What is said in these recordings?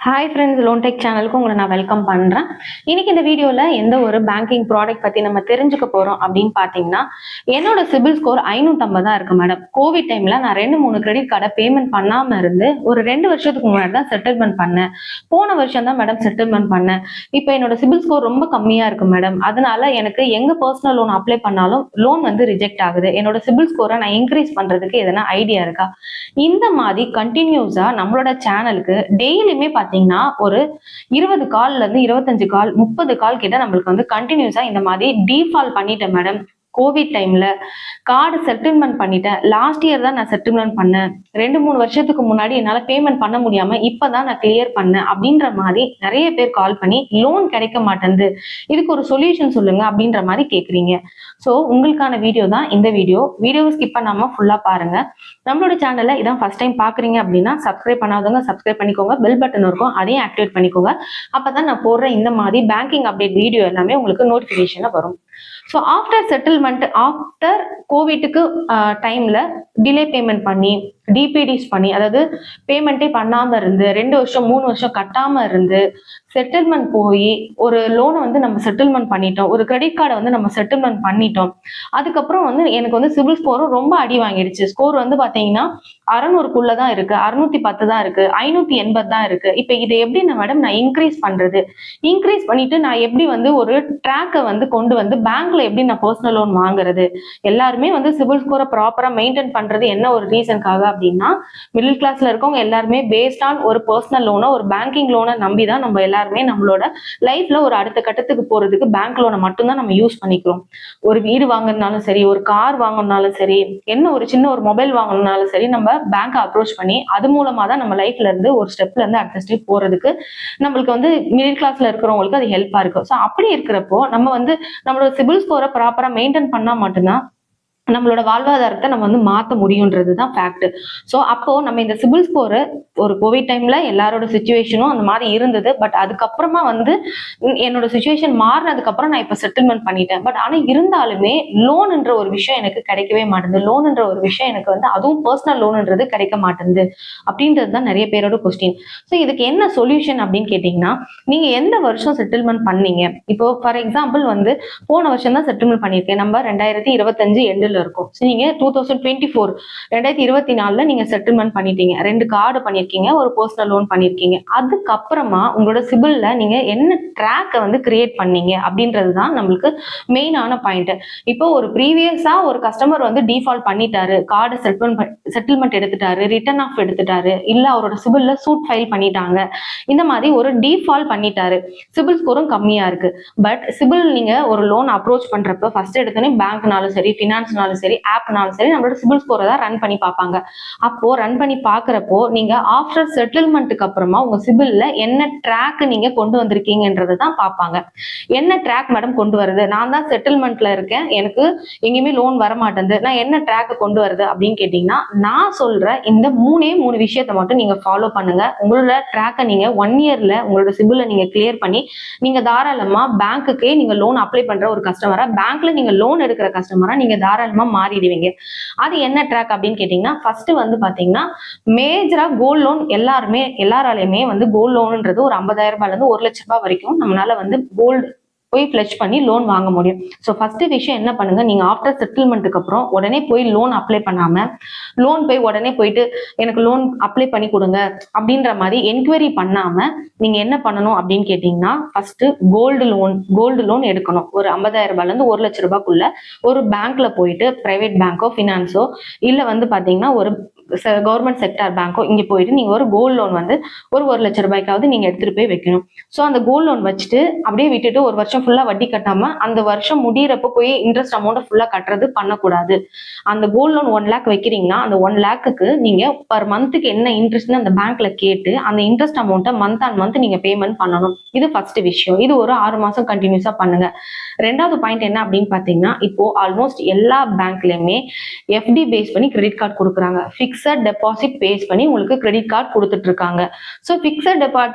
Hi friends, loan tech சேனலுக்கு உங்களை நான் வெல்கம் பண்ணுறேன். இன்னைக்கு இந்த வீடியோவில் எந்த ஒரு பேங்கிங் ப்ராடக்ட் பற்றி நம்ம தெரிஞ்சுக்க போகிறோம் அப்படின்னு பார்த்தீங்கன்னா, என்னோட சிபில் ஸ்கோர் 550 தான் இருக்கு மேடம். கோவிட் டைமில் நான் 2-3 கிரெடிட் கார்டை பேமெண்ட் பண்ணாமல் இருந்து ஒரு 2 வருஷத்துக்கு முன்னாடி தான் செட்டில்மெண்ட் பண்ணேன். போன வருஷம் தான் மேடம் செட்டில்மெண்ட் பண்ணேன். இப்போ என்னோட சிபில் ஸ்கோர் ரொம்ப கம்மியாக இருக்கு மேடம். அதனால எனக்கு எங்கே பர்சனல் லோன் அப்ளை பண்ணாலும் லோன் வந்து ரிஜெக்ட் ஆகுது. என்னோட சிபில் ஸ்கோரை நான் இன்க்ரீஸ் பண்ணுறதுக்கு எதனா ஐடியா இருக்கா? இந்த மாதிரி கண்டினியூஸாக நம்மளோட சேனலுக்கு டெய்லியுமே ஒரு 20 கால்ல இருந்து 25 கால் 30 கால் கிட்ட நம்மளுக்கு வந்து கண்டினியூஸா இந்த மாதிரி டீஃபால்ட் பண்ணிட்டேன் மேடம். கோவிட் டைம்ல கார்டு செட்டில்மெண்ட் பண்ணிட்டேன். லாஸ்ட் இயர் தான் நான் செட்டில்மெண்ட் பண்ணேன். 2-3 வருஷத்துக்கு முன்னாடி என்னால பேமெண்ட் பண்ண முடியாம இப்பதான் நான் கிளியர் பண்ணேன் அப்படின்ற மாதிரி நிறைய பேர் கால் பண்ணி லோன் கிடைக்க மாட்டேங்குது, இதுக்கு ஒரு சொல்யூஷன் சொல்லுங்க அப்படின்ற மாதிரி கேக்குறீங்க. ஸோ உங்களுக்கான வீடியோ தான் இந்த வீடியோவை ஸ்கிப் பண்ணாம ஃபுல்லா பாருங்க. நம்மளோட சேனல்ல இதான் ஃபர்ஸ்ட் டைம் பாக்குறீங்க அப்படின்னா சப்ஸ்கிரைப் பண்ணாதவங்க சப்ஸ்கிரைப் பண்ணிக்கோங்க. பெல் பட்டன் இருக்கும், அதையும் ஆக்டிவேட் பண்ணிக்கோங்க. அப்பதான் நான் போடுற இந்த மாதிரி பேங்கிங் அப்டேட் வீடியோ எல்லாமே உங்களுக்கு நோட்டிபிகேஷன்ல வரும். ஸோ ஆஃப்டர் செட்டில்மெண்ட், ஆஃப்டர் கோவிட்டுக்கு டைம்ல டிலே பேமெண்ட் பண்ணி டிபிடிஸ் பண்ணி, அதாவது பேமெண்ட்டே பண்ணாம இருந்து 2 வருஷம் 3 வருஷம் கட்டாம இருந்து செட்டில்மெண்ட் போய் ஒரு லோனை வந்து நம்ம செட்டில்மெண்ட் பண்ணிட்டோம், ஒரு கிரெடிட் கார்டை வந்து நம்ம செட்டில்மெண்ட் பண்ணிட்டோம். அதுக்கப்புறம் வந்து எனக்கு வந்து சிபில் ஸ்கோரும் ரொம்ப அடி வாங்கிடுச்சு. ஸ்கோர் வந்து பாத்தீங்கன்னா 600க்குள்ள தான் இருக்கு, 610 தான் இருக்கு, 580 தான் இருக்கு. இப்ப இதை எப்படி மேடம் நான் இன்க்ரீஸ் பண்றது? இன்க்ரீஸ் பண்ணிட்டு நான் எப்படி வந்து ஒரு ட்ராக்கை வந்து கொண்டு வந்து பேங்க்ல எப்படி நான் பர்சனல் லோன் வாங்குறது? எல்லாருமே வந்து சிபில் ஸ்கோரை ப்ராப்பரா மெயின்டைன் பண்றது என்ன ஒரு ரீசனுக்காக அப்படின்னா, மிடில் கிளாஸ்ல இருக்கவங்க எல்லாருமே பேஸ்ட் ஆன் ஒரு பர்சனல் லோனை, ஒரு பேங்கிங் லோனை நம்பிதான் நம்ம எல்லாருமே நம்மளோட லைஃப்ல ஒரு அடுத்த கட்டத்துக்கு போறதுக்கு பேங்க் லோனை மட்டும்தான் நம்ம யூஸ் பண்ணிக்கிறோம். ஒரு வீடு வாங்கினாலும் சரி, ஒரு கார் வாங்கணும்னாலும் சரி, என்ன ஒரு சின்ன ஒரு மொபைல் வாங்கணும்னாலும் சரி, நம்ம பேங்க் அப்ரோச் பண்ணி அது மூலமா தான் நம்ம லைஃப்ல இருந்து ஒரு ஸ்டெப்ல இருந்து அடுத்த ஸ்டெப் போறதுக்கு நம்மளுக்கு வந்து மிடில் கிளாஸ்ல இருக்கிறவங்களுக்கு அது ஹெல்ப்பா இருக்கு. ஸோ அப்படி இருக்கிறப்போ நம்ம வந்து நம்மளோட சிபில் ஸ்கோரை ப்ராப்பரா மெயின்டைன் பண்ணா மட்டும்தான் நம்மளோட வாழ்வாதாரத்தை நம்ம வந்து மாற்ற முடியுன்றதுதான் ஃபேக்ட். ஸோ அப்போ நம்ம இந்த சிபில் ஸ்கோரை ஒரு கோவிட் டைம்ல எல்லாரோட சுச்சுவேஷனும் அந்த மாதிரி இருந்தது. பட் அதுக்கப்புறமா வந்து என்னோட சுச்சுவேஷன் மாறினதுக்கு அப்புறம் நான் இப்போ செட்டில்மெண்ட் பண்ணிட்டேன். பட் ஆனால் இருந்தாலுமே லோன்ன்ற ஒரு விஷயம் எனக்கு கிடைக்கவே மாட்டேங்குது. லோன்ன்ற ஒரு விஷயம் எனக்கு வந்து அதுவும் பர்சனல் லோன்ன்றது கிடைக்க மாட்டேங்குது அப்படின்றது தான் நிறைய பேரோட கொஸ்டின். ஸோ இதுக்கு என்ன சொல்யூஷன் அப்படின்னு கேட்டீங்கன்னா, நீங்க எந்த வருஷம் செட்டில்மெண்ட் பண்ணீங்க? இப்போ ஃபார் எக்ஸாம்பிள் வந்து போன வருஷம் தான் செட்டில்மெண்ட் பண்ணியிருக்கேன். நம்ம 2025 எண்டில் இருக்கும். நீங்க 2024 நீங்க செட்டில்மெண்ட் பண்ணிட்டீங்க, 2 கார்டு பண்ணிருக்கீங்க, ஒரு பர்சனல் லோன் பண்ணிருக்கீங்க. அதுக்கப்புறமா உங்களோட சிபில்ல நீங்க என்ன ட்ராக்கை வந்து கிரியேட் பண்ணீங்க அப்படின்றதுதான் நம்மளுக்கு மெயினான பாயிண்ட். இப்போ ஒரு ப்ரீவியஸா ஒரு கஸ்டமர் வந்து டிஃபால்ட் பண்ணிட்டாரு, கார்டு செட்டில்மெண்ட் எடுத்துட்டாரு, ரிட்டர்ன் ஆஃப் எடுத்துட்டாரு, இல்ல அவரோட சிபில்ல சூட் ஃபைல் பண்ணிட்டாங்க, இந்த மாதிரி ஒரு டிஃபால்ட் பண்ணிட்டாரு, சிபில் ஸ்கோரும் கம்மியா இருக்கு. பட் சிபில் நீங்க ஒரு லோன் அப்ரோச் பண்றப்ப ஃபர்ஸ்ட் எடுத்தோன்னே பேங்க்னாலும் சரி, ஃபினான்ஸ்னாலும் சரி, ஆப்னாலும் சரி, நம்மளோட சிபில் ஸ்கோரை தான் ரன் பண்ணி பார்ப்பாங்க. அப்போ ரன் பண்ணி பாக்குறப்போ நீங்க ஆஃப்டர் செட்டில்மெண்ட்டுக்கு அப்புறமா உங்க சிபில்ல என்ன ட்ராக் நீங்க கொண்டு வந்திருக்கீங்கன்றதை தான் பார்ப்பாங்க. என்ன ட்ராக் மேடம் கொண்டு வருது? நான் தான் செட்டில்மெண்ட்ல இருக்கேன், எனக்கு எங்கேயுமே லோன் வர மாட்டேங்குது, நான் என்ன ட்ராக் கொண்டு வருது அப்படின்னு கேட்டீங்கன்னா, நான் சொல்ற இந்த 3 விஷயத்த மட்டும் நீங்க ஃபாலோ பண்ணுங்க. உங்களோட ட்ராக்கை நீங்க 1 இயர்ல உங்களோட சிபில்ல நீங்க கிளியர் பண்ணி நீங்க தாராளமா பேங்க்குக்கே நீங்க லோன் அப்ளை பண்ற ஒரு கஸ்டமரா, பேங்க்ல நீங்க லோன் எடுக்கிற கஸ்டமரா நீங்க தாராளமா மாறிடுவீங்க. அது என்ன ட்ராக் அப்படின்னு கேட்டீங்கன்னா, ஃபர்ஸ்ட் வந்து பாத்தீங்கன்னா மேஜரா கோல்ட் லோன் எல்லாராலையுமே வந்து கோல்ட் லோன்ன்றது ஒரு 50,000 ரூபாயில இருந்து 1 லட்சம் ரூபாய் வரைக்கும் நம்மளால வந்து கோல்டு போய் பிளட்ஜ் பண்ணி லோன் வாங்க முடியும். ஸோ ஃபர்ஸ்ட் விஷயம் என்ன பண்ணுங்க, நீங்க ஆஃப்டர் செட்டில்மெண்ட்டுக்கு அப்புறம் உடனே போய் லோன் அப்ளை பண்ணாம, லோன் போய் உடனே போயிட்டு எனக்கு லோன் அப்ளை பண்ணி கொடுங்க அப்படின்ற மாதிரி என்கொயரி பண்ணாம நீங்க என்ன பண்ணணும் அப்படின்னு கேட்டீங்கன்னா, ஃபர்ஸ்ட் கோல்டு லோன் எடுக்கணும். ஒரு 50,000 ரூபாயில இருந்து 1 லட்சம் ரூபாய்க்குள்ள ஒரு பேங்க்ல போயிட்டு, பிரைவேட் பேங்கோ ஃபினான்ஸோ இல்ல வந்து பாத்தீங்கன்னா ஒரு கவர்மெண்ட் செக்டார் பேங்கோ இங்க போயிட்டு நீங்க ஒரு கோல்டு லோன் வந்து ஒரு 1 லட்சம் ரூபாய்க்காவது நீங்க எடுத்துட்டு போய் வைக்கணும். ஸோ அந்த கோல்டு லோன் வச்சுட்டு அப்படியே விட்டுட்டு ஒரு வருஷம் ஃபுல்லா வட்டி கட்டாம அந்த வருஷம் முடியறப்ப போய் இன்ட்ரெஸ்ட் அமௌண்ட் ஃபுல்லா கட்டுறது பண்ணக்கூடாது. அந்த கோல்டு லோன் 1 லேக் வைக்கிறீங்கன்னா அந்த 1 லேக்குக்கு நீங்க பர் மந்த்துக்கு என்ன இன்ட்ரெஸ்ட்னு அந்த பேங்க்ல கேட்டு அந்த இன்ட்ரெஸ்ட் அமௌண்ட்டை மந்த் ஆன் மந்த் நீங்க பேமெண்ட் பண்ணணும். இது ஃபர்ஸ்ட் விஷயம். இது ஒரு 6 மாசம் கண்டினியூஸா பண்ணுங்க. ரெண்டாவது பாயிண்ட் என்ன அப்படின்னு பாத்தீங்கன்னா, இப்போ ஆல்மோஸ்ட் எல்லா பேங்க்லயுமே எஃப்டி பேஸ் பண்ணி கிரெடிட் கார்டு கொடுக்குறாங்க. ஃபிக்ஸட் டெபாசிட் பேஸ் பண்ணி உங்களுக்கு கிரெடிட் கார்டு கொடுத்துட்டு இருக்காங்க. ஸோ ஃபிக்ஸட்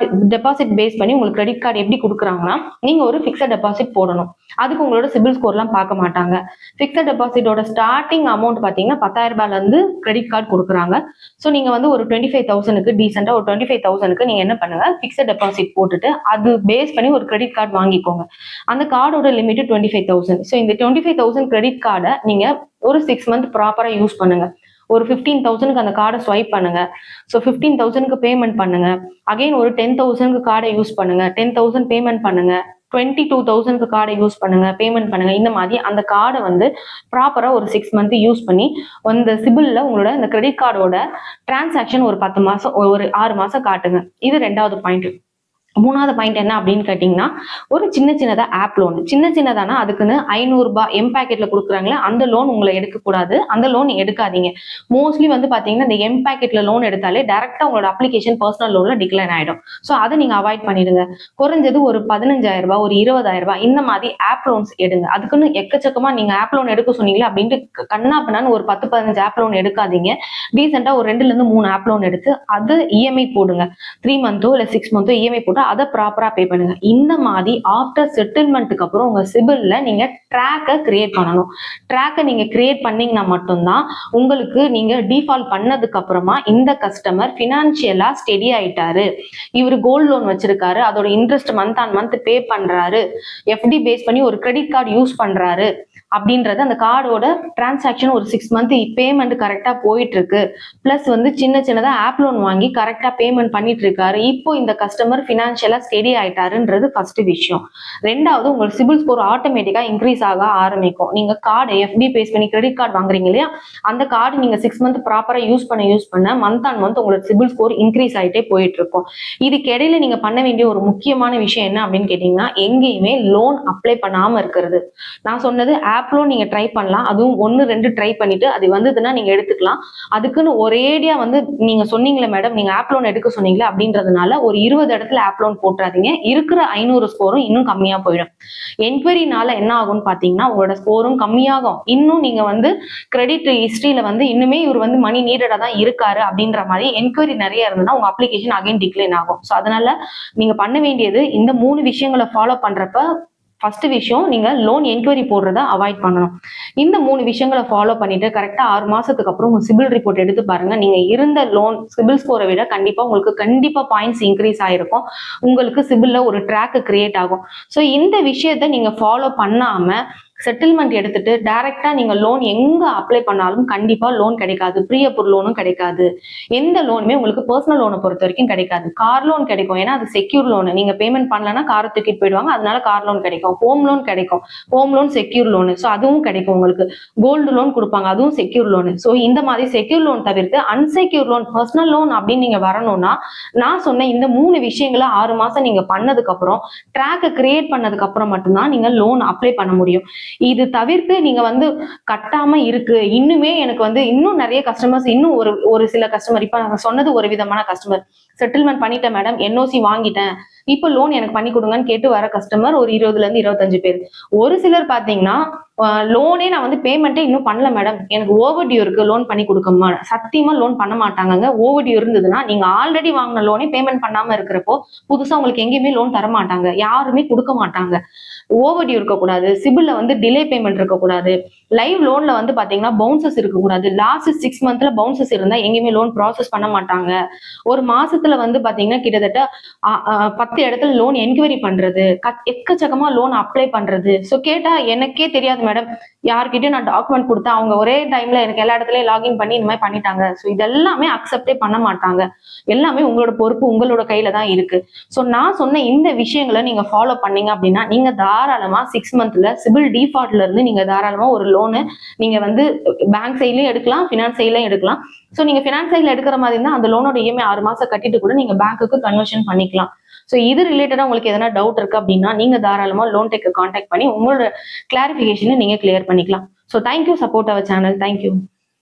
டெபாசிட் பேஸ் பண்ணி உங்களுக்கு கிரெடிட் கார்டு எப்படி கொடுக்குறாங்கன்னா, நீங்க ஒரு ஃபிக்ஸட் டெபாசிட் போடணும். அதுக்கு உங்களோட சிபில் ஸ்கோர்லாம் பார்க்க மாட்டாங்க. ஃபிக்ஸட் டெபாசிட்டோட ஸ்டார்டிங் அமௌண்ட் பார்த்தீங்கன்னா 10,000 ரூபாயில இருந்து கிரெடிட் கார்டு கொடுக்குறாங்க. ஸோ நீங்க வந்து ஒரு 25,000க்கு டீசெண்டா ஒரு 25,000க்கு நீங்க என்ன பண்ணுங்க, ஃபிக்ஸட் டெபாசிட் போட்டுட்டு அது பேஸ் பண்ணி ஒரு கிரெடிட் கார்டு வாங்கிக்கோங்க. அந்த கார்டோட லிமிட் 25,000. ஸோ இந்த 25,000 கிரெடிட் கார்டை நீங்க ஒரு 6 மந்த் ப்ராப்பரா யூஸ் பண்ணுங்க. ஒரு 15,000க்கு அந்த கார்டை ஸ்வைப் பண்ணுங்க. ஸோ 15,000க்கு பேமெண்ட் பண்ணுங்க. அகைன் ஒரு 10,000க்கு கார்டை யூஸ் பண்ணுங்க. 10,000 பேமெண்ட் பண்ணுங்க. 22,000க்கு கார்டை யூஸ் பண்ணுங்க, பேமெண்ட் பண்ணுங்க. இந்த மாதிரி அந்த கார்டை வந்து ப்ராப்பரா ஒரு 6 மந்த் யூஸ் பண்ணி அந்த சிபில்ல உங்களோட இந்த கிரெடிட் கார்டோட டிரான்சாக்ஷன் ஒரு 10 மாசம் ஒரு 6 மாசம் காட்டுங்க. இது 2வது பாயிண்ட். 3வது பாயிண்ட் என்ன அப்படின்னு கேட்டீங்கன்னா, ஒரு சின்னதா ஆப் லோன். சின்னதானா அதுக்குன்னு 500 ரூபாய் எம் பேக்கெட்ல கொடுக்குறாங்களே அந்த லோன் உங்களை எடுக்கக்கூடாது. அந்த லோன் எடுக்காதீங்க. மோஸ்ட்லி வந்து பாத்தீங்கன்னா இந்த எம் பேக்கெட்ல லோன் எடுத்தாலே டைரக்டா உங்களோட அப்ளிகேஷன் பர்சனல் லோன்ல டிக்ளைன் ஆயிடும். ஸோ அதை நீங்க அவாய்ட் பண்ணிடுங்க. குறைஞ்சது ஒரு 15,000 ரூபாய், ஒரு 20,000 ரூபாய் இந்த மாதிரி ஆப் லோன்ஸ் எடுங்க. அதுக்குன்னு எக்கச்சக்கமா நீங்க ஆப் லோன் எடுக்க சொன்னீங்களா அப்படின்ட்டு கண்ணா பண்ணான்னு ஒரு 10-15 ஆப் லோன் எடுக்காதீங்க. டீசெண்டா ஒரு 2ல இருந்து 3 ஆப் லோன் எடுத்து அது இஎம்ஐ போடுங்க. 3 மந்த்தோ இல்ல 6 மந்த்தோ இஎம்ஐ போட்டு அதை ப்ராப்பரா பே பண்ணுங்க. இந்த மாதிரி ஆஃப்டர் செட்டில்மெண்ட்டுக்கு அப்புறம் உங்க சிபில்ல நீங்க ட்ராக்கை கிரியேட் பண்ணணும். ட்ராக்கை நீங்க கிரியேட் பண்ணீங்கன்னா மட்டும்தான் உங்களுக்கு நீங்க டிஃபால்ட் பண்ணதுக்கு அப்புறமா இந்த கஸ்டமர் பினான்சியலா ஸ்டெடி ஆயிட்டாரு, இவர் கோல்டு லோன் வச்சிருக்காரு, அதோட interest month on month pay பண்றாரு, எஃப்டி பேஸ் பண்ணி ஒரு கிரெடிட் கார்டு யூஸ் பண்றாரு அப்படின்றது அந்த கார்டோட டிரான்சாக்ஷன் ஒரு 6 மந்த் பேமெண்ட் கரெக்டா போயிட்டு இருக்கு. பிளஸ் வந்து சின்னதா ஆப் லோன் வாங்கி கரெக்டா பேமெண்ட் பண்ணிட்டு இருக்காரு. இப்போ இந்த கஸ்டமர் பினான்சியலா ஸ்டெடி ஆயிட்டாருன்றது ஃபர்ஸ்ட் விஷயம். 2வது உங்களுக்கு சிபில் ஸ்கோர் ஆட்டோமேட்டிக்கா இன்க்ரீஸ் ஆக ஆரம்பிக்கும். நீங்க கார்டு எஃப்டி பேஸ் பண்ணி கிரெடிட் கார்டு வாங்குறீங்க இல்லையா, அந்த கார்டு நீங்க 6 மந்த் ப்ராப்பரா யூஸ் பண்ண மந்த் ஆன் மந்த் உங்களோட சிபில் ஸ்கோர் இன்க்ரீஸ் ஆயிட்டே போயிட்டு இருக்கும். இதுக்கு இடையில நீங்க பண்ண வேண்டிய ஒரு முக்கியமான விஷயம் என்ன அப்படின்னு கேட்டீங்கன்னா, எங்கேயுமே லோன் அப்ளை பண்ணாம இருக்கிறது. நான் சொன்னது ஆப் லோன் நீங்க ட்ரை பண்ணலாம். அதுவும் 1-2 ட்ரை பண்ணிட்டு அது வந்ததுன்னா நீங்க எடுத்துக்கலாம். அதுக்குன்னு ஒரேடியா வந்து நீங்க சொன்னீங்களே மேடம் நீங்க ஆப் லோன் எடுக்க சொன்னீங்களா அப்படின்றதுனால ஒரு 20 இடத்துல ஆப் லோன் போட்டுறாதீங்க. இருக்கிற 500 ஸ்கோரும் இன்னும் கம்மியா போயிடும். என்கொயரினால என்ன ஆகும்னு பாத்தீங்கன்னா உங்களோட ஸ்கோரும் கம்மியாகும். இன்னும் நீங்க வந்து கிரெடிட் ஹிஸ்டரியில வந்து இன்னுமே இவர் வந்து மணி நீடடா தான் இருக்காரு அப்படின்ற மாதிரி என்கொயரி நிறைய இருந்ததுன்னா உங்க அப்ளிகேஷன் அகைன் டிக்ளைன் ஆகும். ஸோ அதனால நீங்க பண்ண வேண்டியது இந்த 3 விஷயங்களை ஃபாலோ பண்றப்ப ஃபர்ஸ்ட் விஷயம் நீங்க லோன் என்கொயரி போடுறத அவாய்ட் பண்ணணும். இந்த 3 விஷயங்களை ஃபாலோ பண்ணிட்டு கரெக்டா 6 மாசத்துக்கு அப்புறம் உங்க சிபில் ரிப்போர்ட் எடுத்து பாருங்க. நீங்க இருந்த லோன் சிபில் ஸ்கோரை விட கண்டிப்பா பாயிண்ட்ஸ் இன்க்ரீஸ் ஆயிருக்கும். உங்களுக்கு சிபில்ல ஒரு ட்ராக் கிரியேட் ஆகும். ஸோ இந்த விஷயத்த நீங்க ஃபாலோ பண்ணாம செட்டில்மெண்ட் எடுத்துட்டு டைரக்டா நீங்க லோன் எங்க அப்ளை பண்ணாலும் கண்டிப்பா லோன் கிடைக்காது. ப்ரீ அப்ரூவ் லோனும் கிடைக்காது. எந்த லோனுமே உங்களுக்கு பர்சனல் லோனை பொறுத்த வரைக்கும் கிடைக்காது. கார் லோன் கிடைக்கும், ஏன்னா அது செக்யூர் லோன். நீங்க பேமெண்ட் பண்ணலன்னா காரை தூக்கிட்டு போயிடுவாங்க, அதனால கார் லோன் கிடைக்கும். ஹோம் லோன் கிடைக்கும், home loan secure loan, so அதுவும் கிடைக்கும். உங்களுக்கு கோல்டு லோன் கொடுப்பாங்க, அதுவும் செக்யூர் லோனு. ஸோ இந்த மாதிரி செக்யூர் லோன் தவிர்த்து அன்செக்யூர் லோன், பர்சனல் லோன் அப்படின்னு நீங்க வரணும்னா நான் சொன்ன இந்த 3 விஷயங்களை 6 மாசம் நீங்க பண்ணதுக்கு அப்புறம் ட்ராக்கை கிரியேட் பண்ணதுக்கு அப்புறம் மட்டும்தான் நீங்க லோன் அப்ளை பண்ண முடியும். இது தவிர்த்து நீங்க வந்து கட்டாம இருக்கு, இன்னுமே எனக்கு வந்து இன்னும் நிறைய கஸ்டமர்ஸ், இன்னும் ஒரு சில கஸ்டமர், இப்ப நான் சொன்னது ஒரு விதமான கஸ்டமர், செட்டில்மெண்ட் பண்ணிட்டேன் மேடம், என்ஓசி வாங்கிட்டேன், இப்ப லோன் எனக்கு பண்ணி கொடுங்கன்னு கேட்டு வர கஸ்டமர் ஒரு 20ல இருந்து 25 பேர். ஒரு சிலர் பாத்தீங்கன்னா லோனே நான் வந்து பேமெண்ட்டே இன்னும் பண்ணல மேடம், எனக்கு ஓவர் டியூ இருக்கு, லோன் பண்ணி கொடுக்கமா, சத்தியமா லோன் பண்ண மாட்டாங்க. ஓவர் டியூ இருந்ததுன்னா நீங்க ஆல்ரெடி வாங்கின லோனே பேமெண்ட் பண்ணாம இருக்கிறப்போ புதுசா உங்களுக்கு எங்கேயுமே லோன் தர மாட்டாங்க, யாருமே கொடுக்க மாட்டாங்க. ஓவர் டியூ இருக்கக்கூடாது, சிபில்ல வந்து டிலே பேமெண்ட் இருக்கக்கூடாது, லைவ் லோன்ல வந்து பாத்தீங்கன்னா பவுன்சஸ் இருக்கக்கூடாது. லாஸ்ட் 6 மந்த்ல பவுன்சஸ் இருந்தா எங்கேயுமே லோன் ப்ராசஸ் பண்ண மாட்டாங்க. ஒரு மாசத்துல வந்து பாத்தீங்கன்னா கிட்டத்தட்ட 10 இடத்துல லோன் என்கொயரி பண்றது, எக்கச்சக்கமா லோன் அப்ளை பண்றது. ஸோ கேட்டா எனக்கே தெரியாது மேடம், யார்கிட்டயும் நான் டாக்குமெண்ட் கொடுத்தேன், அவங்க ஒரே டைம்ல எனக்கு எல்லா இடத்துலயும் லாகின் பண்ணி இந்த மாதிரி பண்ணிட்டாங்க. ஸோ இதெல்லாமே அக்செப்டே பண்ண மாட்டாங்க. எல்லாமே உங்களோட பொறுப்பு, உங்களோட கையில தான் இருக்கு. ஸோ நான் சொன்ன இந்த விஷயங்களை நீங்க ஃபாலோ பண்ணீங்க அப்படின்னா நீங்க தாராளமா 6 மந்த்ல சிபில் டிஃபால்ட்ல இருந்து நீங்க தாராளமா ஒரு லோனு நீங்க வந்து பேங்க் சைட்லயும் எடுக்கலாம், பினான்ஸ் சைட்லயும் எடுக்கலாம். ஸோ நீங்க பினான்ஸ் சைட்ல எடுக்கிற மாதிரி இருந்தா அந்த லோனோட இஎம்ஐ 6 மாசம் கட்டிட்டு கூட நீங்க பேங்க்குக்கு கன்வர்ஷன் பண்ணிக்கலாம். ஸோ இது ரிலேட்டடா உங்களுக்கு எதனா டவுட் இருக்கு அப்படின்னா நீங்க தாராளமா லோன் டெக் கான்டாக்ட் பண்ணி உங்களோட கிளாரிபிகேஷனை நீங்க கிளியர் பண்ணிக்கலாம். So thank you, support our channel. Thank you.